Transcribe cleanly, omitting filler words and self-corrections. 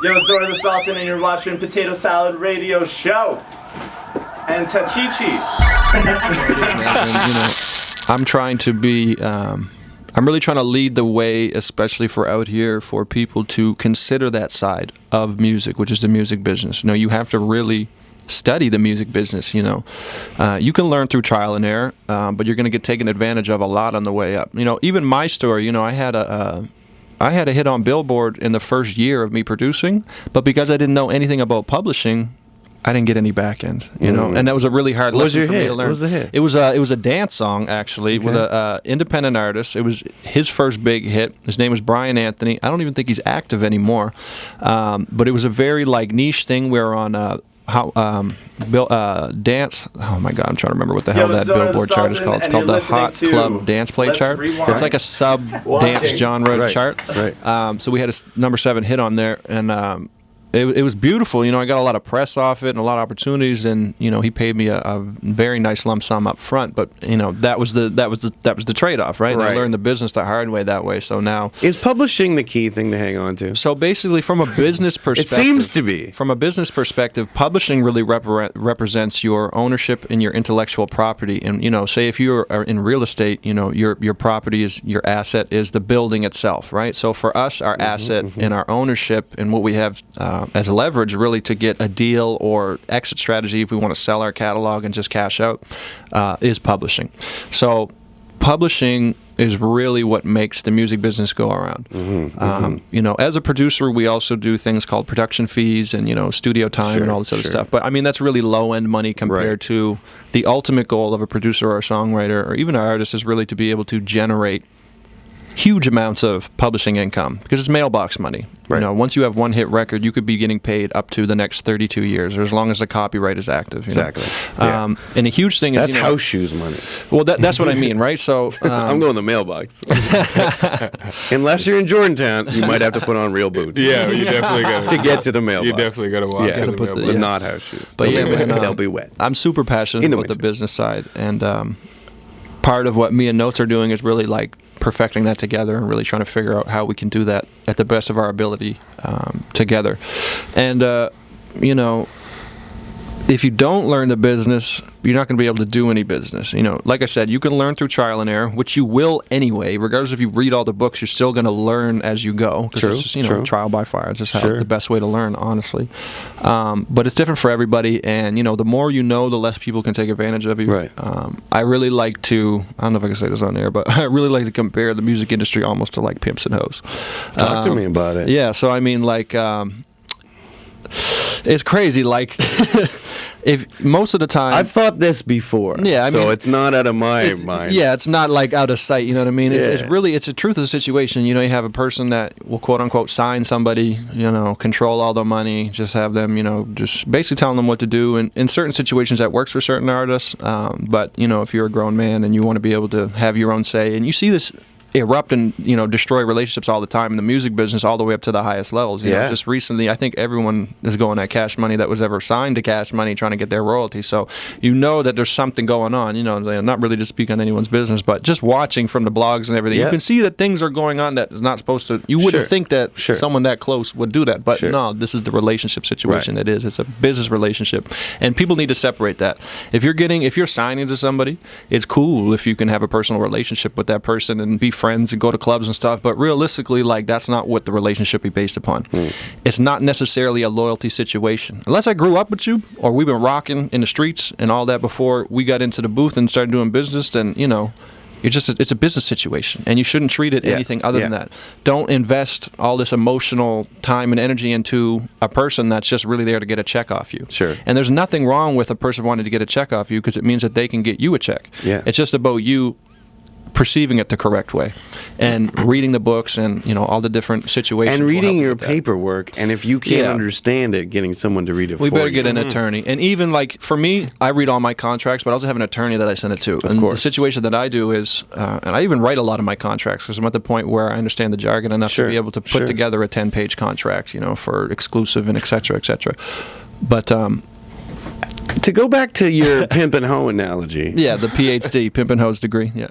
Yo, it's Zora the Sultan, and you're watching Potato Salad Radio Show. And Tachichi. I'm trying to be, I'm really trying to lead the way, especially for out here, for people to consider that side of music, which is the music business. You have to really study the music business. You can learn through trial and error, but you're going to get taken advantage of a lot on the way up. Even my story, I had a hit on Billboard in the first year of me producing, but because I didn't know anything about publishing, I didn't get any back end, and that was a really hard lesson for me to learn. What was the hit? It was a dance song, actually, with a independent artist. It was his first big hit. His name was Brian Anthony. I don't even think he's active anymore, but it was a very niche thing. We were on dance. Oh my God, I'm trying to remember what the hell that Billboard chart is called. It's called the Hot Club Dance Play chart. It's like a sub dance genre chart. Right. So we had a number 7 hit on there, and it was beautiful. I got a lot of press off it and a lot of opportunities, and he paid me a very nice lump sum up front. But that was the trade-off, right? And I learned the business the hard way that way. So now, is publishing the key thing to hang on to? So basically, from a business perspective, it seems to be. From a business perspective, publishing really represents your ownership and your intellectual property. And say if you are in real estate, your property is your asset is the building itself, right? So for us, our asset and our ownership and what we have as leverage really to get a deal or exit strategy if we want to sell our catalog and just cash out is publishing. So publishing is really what makes the music business go around. As a producer, we also do things called production fees and studio time and all this other stuff. But that's really low end money compared to the ultimate goal of a producer or a songwriter or even an artist is really to be able to generate huge amounts of publishing income because it's mailbox money. Once you have one hit record, you could be getting paid up to the next 32 years or as long as the copyright is active. Exactly. And a huge thing is... That's house shoes money. Well, that's what I mean, right? So I'm going to the mailbox. Unless you're in Jordantown, you might have to put on real boots. Yeah, you definitely got to get to the mailbox. You definitely got to walk to the mailbox. The not house shoes. But they'll be wet. I'm super passionate about the business side, and part of what me and Noxx are doing is really perfecting that together and really trying to figure out how we can do that at the best of our ability together. And, if you don't learn the business, you're not going to be able to do any business. Like I said, you can learn through trial and error, which you will anyway. Regardless if you read all the books, you're still going to learn as you go. True. It's just, trial by fire. It's just the best way to learn, honestly. But it's different for everybody. And, the more you know, the less people can take advantage of you. Right. I really like to, I don't know if I can say this on air, but I really like to compare the music industry almost to like pimps and hoes. Talk to me about it. Yeah. So, it's crazy. If most of the time I've thought this before, so it's not out of my mind. Yeah, it's not out of sight. You know what I mean? It's really a truth of the situation. You have a person that will quote unquote sign somebody. Control all the money. Just have them. Just basically telling them what to do. And in certain situations that works for certain artists. But if you're a grown man and you want to be able to have your own say, and you see this erupt and destroy relationships all the time in the music business, all the way up to the highest levels. Just recently, I think everyone is going at Cash Money that was ever signed to Cash Money, trying to get their royalty. So that there's something going on. Not really to speak on anyone's business, but just watching from the blogs and everything, you can see that things are going on that is not supposed to. You wouldn't think that someone that close would do that, but no, this is the relationship situation. It is. It's a business relationship, and people need to separate that. If you're signing to somebody, it's cool if you can have a personal relationship with that person and be friends and go to clubs and stuff, but realistically, that's not what the relationship be based upon. It's not necessarily a loyalty situation. Unless I grew up with you, or we've been rocking in the streets and all that before we got into the booth and started doing business, then, it's a business situation, and you shouldn't treat it anything other than that. Don't invest all this emotional time and energy into a person that's just really there to get a check off you. Sure. And there's nothing wrong with a person wanting to get a check off you because it means that they can get you a check. Yeah. It's just about you perceiving it the correct way and reading the books and all the different situations and reading your paperwork, and if you can't understand it, getting someone to read it for you. We better get an attorney. And even for me, I read all my contracts, but I also have an attorney that I send it to. Of course. The situation that I do is and I even write a lot of my contracts because I'm at the point where I understand the jargon enough to be able to put together a 10-page contract for exclusive and et cetera, et cetera. But to go back to your pimp and hoe analogy. Yeah, the PhD, pimp and hoes degree, yeah.